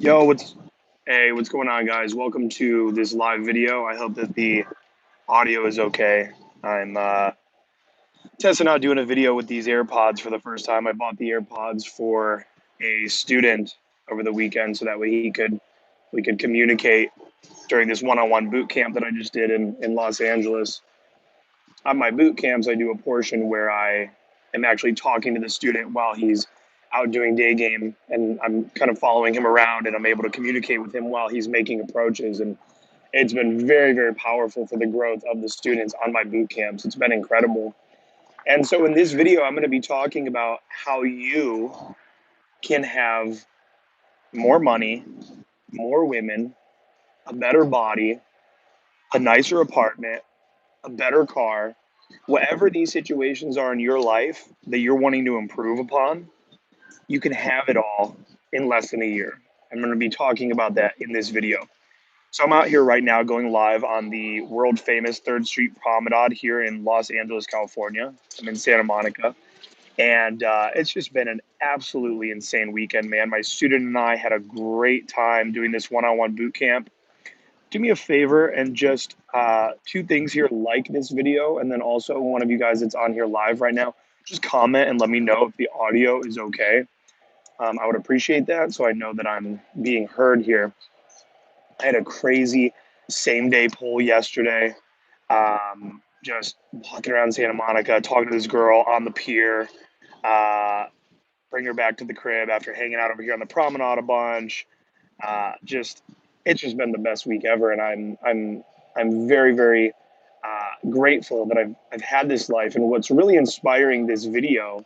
Yo, what's going on, guys? Welcome to this live video. I hope that the audio is okay. I'm testing out doing a video with these AirPods for the first time. I bought the AirPods for a student over the weekend so that way we could communicate during this one-on-one boot camp that I just did in Los Angeles. On my boot camps, I do a portion where I am actually talking to the student while he's out doing day game, and I'm kind of following him around, and I'm able to communicate with him while he's making approaches. And it's been very, very powerful for the growth of the students on my boot camps. It's been incredible. And so in this video, I'm going to be talking about how you can have more money, more women, a better body, a nicer apartment, a better car, whatever these situations are in your life that you're wanting to improve upon, you can have it all in less than a year. I'm going to be talking about that in this video. So I'm out here right now going live on the world famous 3rd Street Promenade here in Los Angeles, California. I'm in Santa Monica. And it's just been an absolutely insane weekend, man. My student and I had a great time doing this one-on-one boot camp. Do me a favor and just two things here: like this video, and then also one of you guys that's on here live right now, just comment and let me know if the audio is okay. I would appreciate that so I know that I'm being heard here. I had a crazy same day poll yesterday. Just walking around Santa Monica, talking to this girl on the pier, uh, bring her back to the crib after hanging out over here on the promenade a bunch. Just it's just been the best week ever, and I'm very, very grateful that I've had this life. And what's really inspiring this video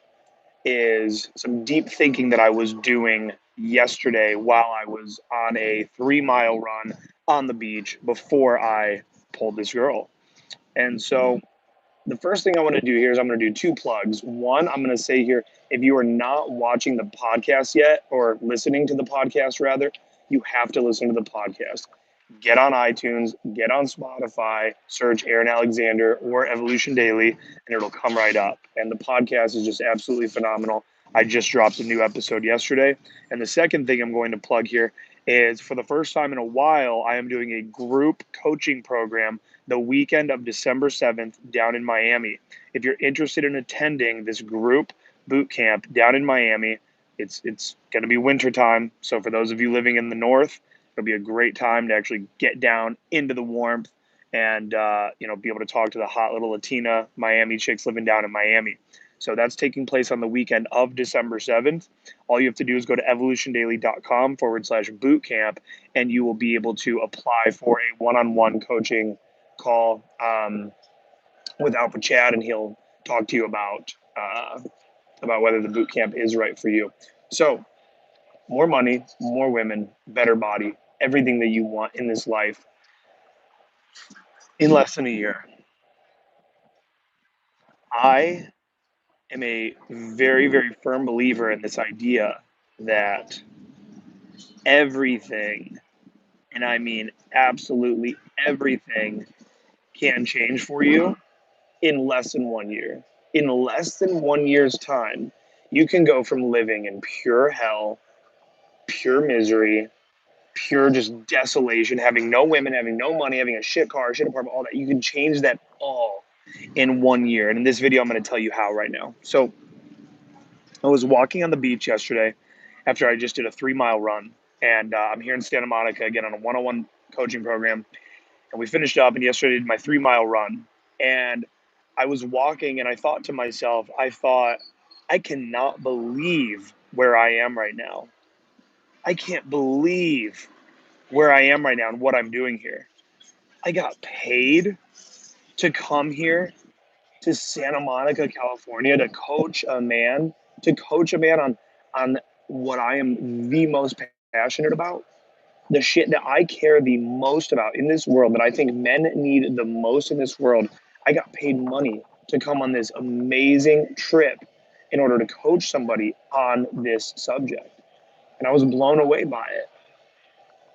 is some deep thinking that I was doing yesterday while I was on a 3 mile run on the beach before I pulled this girl. And so the first thing I want to do here is I'm going to do two plugs. One, I'm going to say here, if you are not watching the podcast yet, or listening to the podcast rather, you have to listen to the podcast. Get on iTunes, get on Spotify, search Aaron Alexander or Evolution Daily, and it'll come right up. And the podcast is just absolutely phenomenal. I just dropped a new episode yesterday. And the second thing I'm going to plug here is, for the first time in a while, I am doing a group coaching program the weekend of December 7th down in Miami. If you're interested in attending this group boot camp down in Miami, it's going to be wintertime. So for those of you living in the north, it'll be a great time to actually get down into the warmth and be able to talk to the hot little Latina Miami chicks living down in Miami. So that's taking place on the weekend of December 7th. All you have to do is go to evolutiondaily.com/bootcamp, and you will be able to apply for a one-on-one coaching call with Alpha Chad, and he'll talk to you about whether the boot camp is right for you. So more money, more women, better body, everything that you want in this life in less than a year. I am a very, very firm believer in this idea that everything, and I mean absolutely everything, can change for you in less than 1 year. In less than 1 year's time, you can go from living in pure hell, pure misery, pure just desolation, having no women, having no money, having a shit car, shit apartment, all that. You can change that all in 1 year. And in this video, I'm going to tell you how right now. So I was walking on the beach yesterday after I just did a 3 mile run. And I'm here in Santa Monica again on a one-on-one coaching program. And we finished up, and yesterday I did my 3 mile run. And I was walking, and I thought to myself, I cannot believe where I am right now. I can't believe where I am right now and what I'm doing here. I got paid to come here to Santa Monica, California, to coach a man on what I am the most passionate about, the shit that I care the most about in this world, that I think men need the most in this world. I got paid money to come on this amazing trip in order to coach somebody on this subject. And I was blown away by it.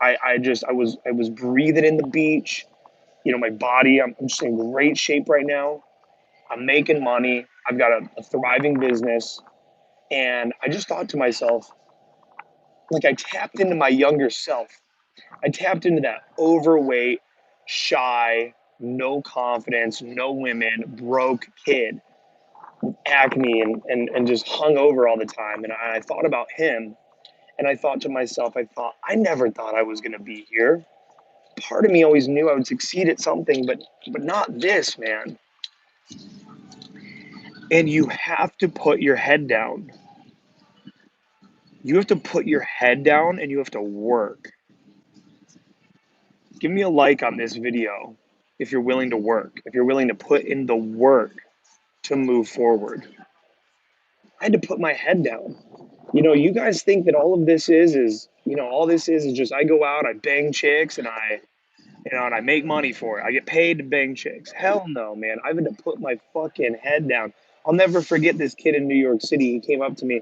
I was breathing in the beach. My body, I'm just in great shape right now. I'm making money. I've got a thriving business. And I just thought to myself, Like I tapped into my younger self. I tapped into that overweight, shy, no confidence, no women, broke kid, acne and just hung over all the time. And I thought about him and I thought to myself, I never thought I was going to be here. Part of me always knew I would succeed at something, but not this, man. And you have to put your head down. You have to put your head down and you have to work. Give me a like on this video if you're willing to work, if you're willing to put in the work to move forward. I had to put my head down. You guys think that all of this all this is just I go out, I bang chicks, and I make money for it. I get paid to bang chicks. Hell no, man. I've had to put my fucking head down. I'll never forget this kid in New York City. He came up to me.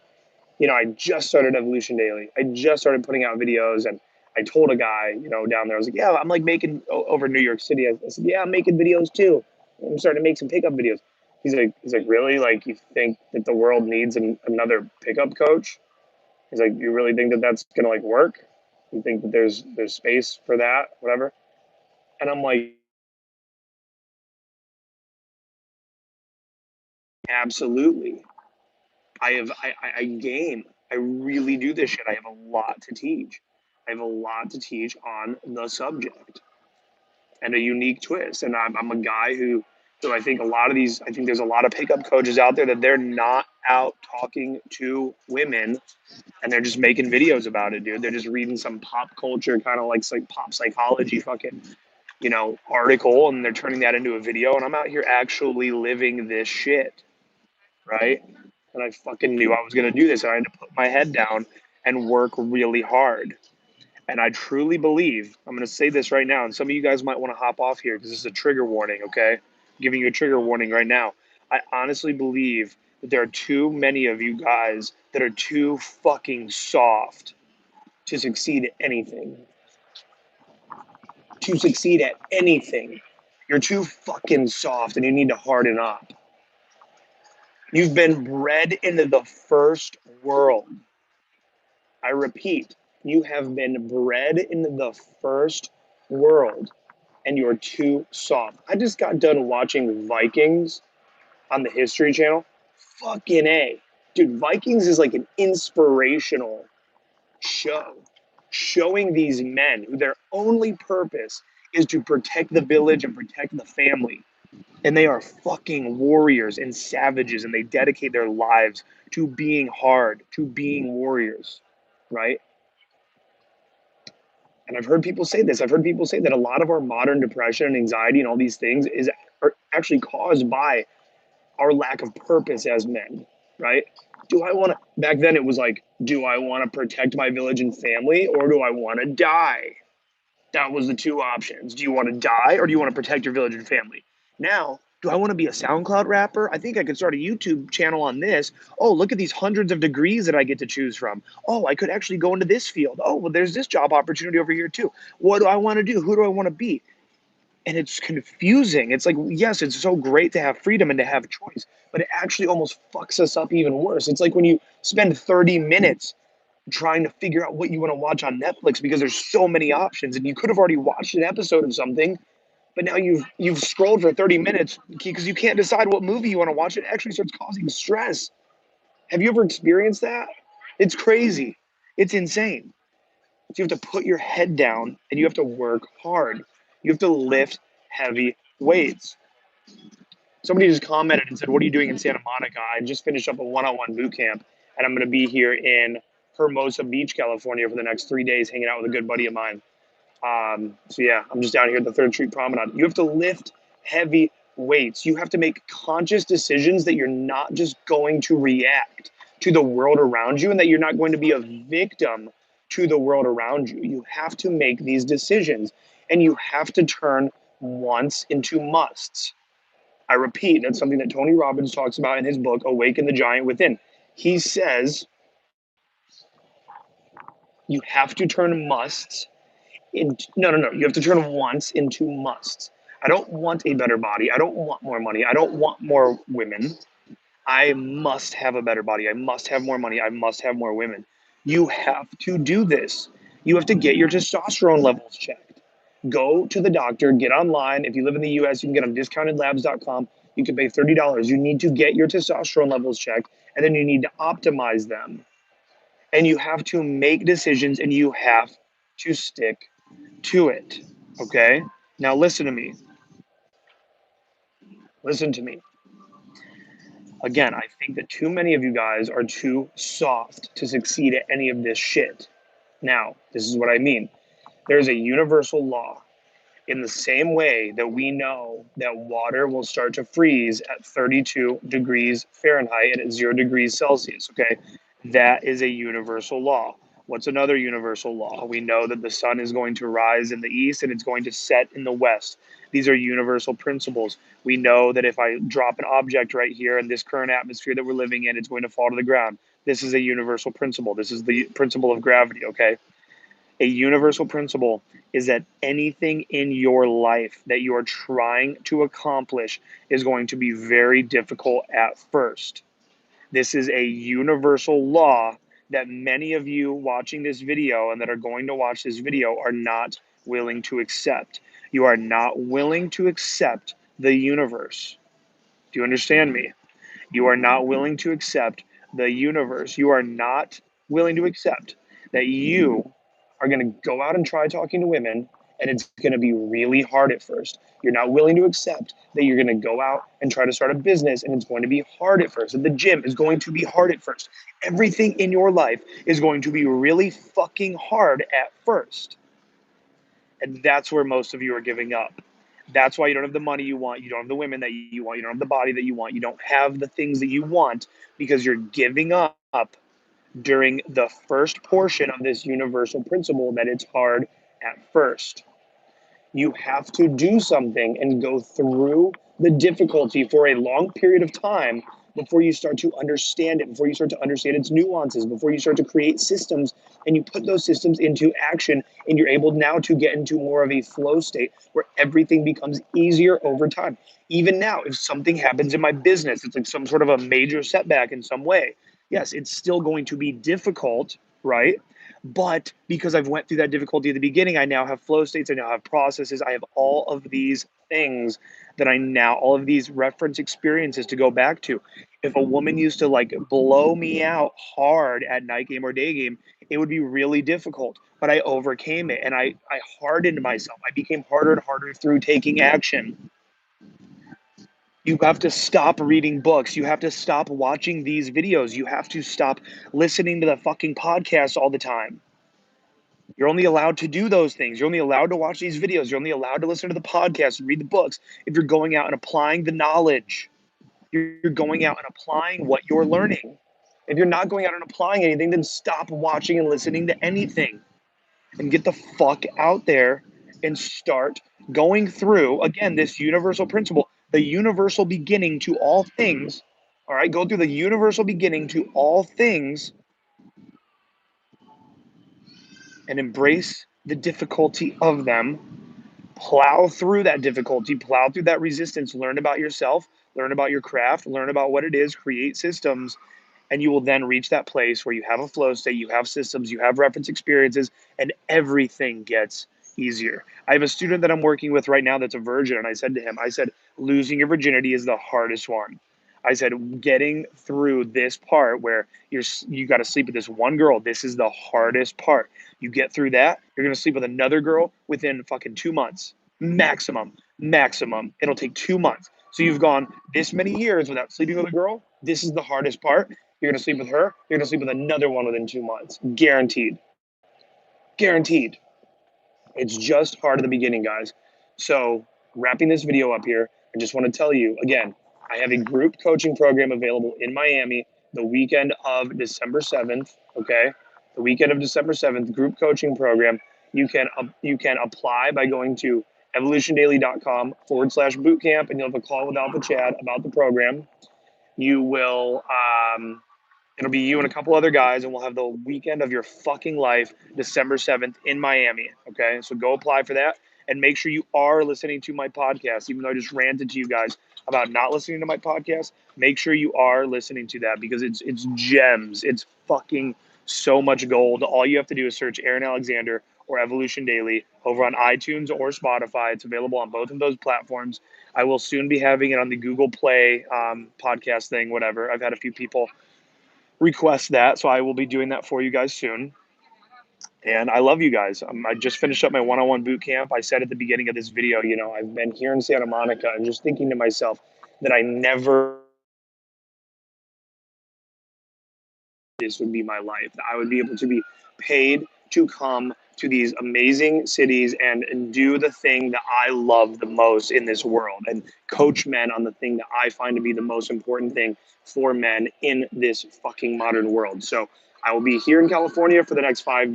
I just started Evolution Daily. I just started putting out videos, and I told a guy, down there, I was like, yeah, I'm like making over New York City. I said, yeah, I'm making videos too. I'm starting to make some pickup videos. He's like, really? Like, you think that the world needs another pickup coach? He's like, you really think that that's gonna like work? You think that there's space for that, whatever? And I'm like, absolutely. I game. I really do this shit. I have a lot to teach. I have a lot to teach on the subject and a unique twist. And I'm a guy who I think there's a lot of pickup coaches out there that they're not out talking to women and they're just making videos about it, dude. They're just reading some pop culture kind of like pop psychology fucking, article and they're turning that into a video. And I'm out here actually living this shit, right? And I fucking knew I was going to do this. And I had to put my head down and work really hard. And I truly believe, I'm going to say this right now, and some of you guys might want to hop off here because this is a trigger warning, okay? I'm giving you a trigger warning right now. I honestly believe that there are too many of you guys that are too fucking soft to succeed at anything. To succeed at anything. You're too fucking soft and you need to harden up. You've been bred into the first world. I repeat, you have been bred into the first world and you're too soft. I just got done watching Vikings on the History Channel. Fucking A. Dude, Vikings is like an inspirational show showing these men who their only purpose is to protect the village and protect the family. And they are fucking warriors and savages and they dedicate their lives to being hard, to being warriors, right? And I've heard people say this. I've heard people say that a lot of our modern depression and anxiety and all these things are actually caused by our lack of purpose as men, right? Do I want to, back then it was like, do I want to protect my village and family or do I want to die? That was the two options. Do you want to die or do you want to protect your village and family? Now, do I want to be a SoundCloud rapper? I think I could start a YouTube channel on this. Oh, look at these hundreds of degrees that I get to choose from. Oh, I could actually go into this field. Oh, well, there's this job opportunity over here too. What do I want to do? Who do I want to be? And it's confusing. It's like, yes, it's so great to have freedom and to have choice, but it actually almost fucks us up even worse. It's like when you spend 30 minutes trying to figure out what you want to watch on Netflix because there's so many options and you could have already watched an episode of something, but now you've scrolled for 30 minutes because you can't decide what movie you want to watch. It actually starts causing stress. Have you ever experienced that? It's crazy. It's insane. So you have to put your head down and you have to work hard. You have to lift heavy weights. Somebody just commented and said, "What are you doing in Santa Monica?" I just finished up a one-on-one boot camp, and I'm going to be here in Hermosa Beach, California, for the next 3 days, hanging out with a good buddy of mine. So yeah, I'm just down here at the Third Street Promenade. You have to lift heavy weights. You have to make conscious decisions that you're not just going to react to the world around you, and that you're not going to be a victim to the world around you. You have to make these decisions, and you have to turn wants into musts. I repeat, that's something that Tony Robbins talks about in his book, Awaken the Giant Within. He says you have to turn musts into, no. You have to turn wants into musts. I don't want a better body. I don't want more money. I don't want more women. I must have a better body. I must have more money. I must have more women. You have to do this. You have to get your testosterone levels checked. Go to the doctor, get online. If you live in the US, you can get on discountedlabs.com. You can pay $30. You need to get your testosterone levels checked, and then you need to optimize them. And you have to make decisions, and you have to stick to it. Okay? Now, listen to me. Listen to me. Again, I think that too many of you guys are too soft to succeed at any of this shit. Now, this is what I mean. There's a universal law. In the same way that we know that water will start to freeze at 32 degrees Fahrenheit and at 0 degrees Celsius, okay? That is a universal law. What's another universal law? We know that the sun is going to rise in the east and it's going to set in the west. These are universal principles. We know that if I drop an object right here in this current atmosphere that we're living in, it's going to fall to the ground. This is a universal principle. This is the principle of gravity, okay? A universal principle is that anything in your life that you are trying to accomplish is going to be very difficult at first. This is a universal law that many of you watching this video and that are going to watch this video are not willing to accept. You are not willing to accept the universe. Do you understand me? You are not willing to accept the universe. You are not willing to accept that you are going to go out and try talking to women and it's going to be really hard at first. You're not willing to accept that you're going to go out and try to start a business and it's going to be hard at first. And the gym is going to be hard at first. Everything in your life is going to be really fucking hard at first. And that's where most of you are giving up. That's why you don't have the money you want. You don't have the women that you want. You don't have the body that you want. You don't have the things that you want because you're giving up during the first portion of this universal principle that it's hard at first. You have to do something and go through the difficulty for a long period of time before you start to understand it, before you start to understand its nuances, before you start to create systems and you put those systems into action and you're able now to get into more of a flow state where everything becomes easier over time. Even now, if something happens in my business, it's like some sort of a major setback in some way. Yes, it's still going to be difficult, right? But because I've went through that difficulty at the beginning, I now have flow states, I now have processes, I have all of these things that I now, all of these reference experiences to go back to. If a woman used to like blow me out hard at night game or day game, it would be really difficult. But I overcame it and I hardened myself. I became harder and harder through taking action. You have to stop reading books. You have to stop watching these videos. You have to stop listening to the fucking podcast all the time. You're only allowed to do those things. You're only allowed to watch these videos. You're only allowed to listen to the podcast and read the books if you're going out and applying the knowledge. You're going out and applying what you're learning. If you're not going out and applying anything, then stop watching and listening to anything and get the fuck out there and start going through, again, this universal principle, the universal beginning to all things. All right, go through the universal beginning to all things and embrace the difficulty of them. Plow through that difficulty, plow through that resistance, learn about yourself, learn about your craft, learn about what it is, create systems, and you will then reach that place where you have a flow state, you have systems, you have reference experiences, and everything gets easier. I have a student that I'm working with right now that's a virgin, and I said to him, I said, losing your virginity is the hardest one. I said, getting through this part where you got to sleep with this one girl, this is the hardest part. You get through that, you're gonna sleep with another girl within fucking 2 months, maximum. Maximum. It'll take 2 months. So you've gone this many years without sleeping with a girl. This is the hardest part. You're gonna sleep with her. You're gonna sleep with another one within 2 months, guaranteed. Guaranteed. It's just hard at the beginning, guys. So, wrapping this video up here, I just want to tell you again, I have a group coaching program available in Miami the weekend of December 7th. Okay, the weekend of December 7th, group coaching program. You can apply by going to evolutiondaily.com/bootcamp, and you'll have a call with Alpha Chad about the program. You will It'll be you and a couple other guys, and we'll have the weekend of your fucking life, December 7th in Miami. Okay, so go apply for that, and make sure you are listening to my podcast. Even though I just ranted to you guys about not listening to my podcast, make sure you are listening to that because it's gems. It's fucking so much gold. All you have to do is search Aaron Alexander or Evolution Daily over on iTunes or Spotify. It's available on both of those platforms. I will soon be having it on the Google Play podcast thing, whatever. I've had a few people request that, so I will be doing that for you guys soon. And I love you guys. I just finished up my one-on-one boot camp. I said at the beginning of this video, you know, I've been here in Santa Monica and just thinking to myself that I never this would be my life. That I would be able to be paid to come to these amazing cities and do the thing that I love the most in this world and coach men on the thing that I find to be the most important thing for men in this fucking modern world. So I will be here in California for the next 3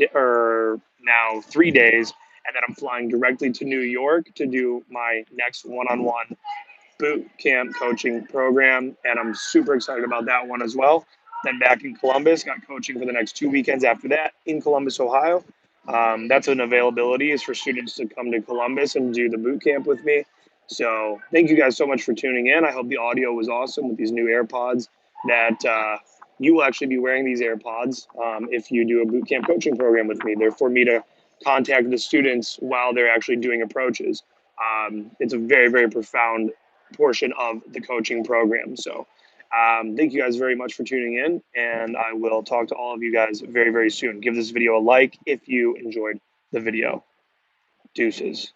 days, and then I'm flying directly to New York to do my next one-on-one boot camp coaching program, and I'm super excited about that one as well. Then back in Columbus, got coaching for the next 2 weekends after that in Columbus, Ohio. That's an availability is for students to come to Columbus and do the boot camp with me. So thank you guys so much for tuning in. I hope the audio was awesome with these new AirPods. That you will actually be wearing these AirPods if you do a boot camp coaching program with me. They're for me to contact the students while they're actually doing approaches. It's a very, very profound portion of the coaching program. So thank you guys very much for tuning in, and I will talk to all of you guys very, very soon. Give this video a like if you enjoyed the video. Deuces.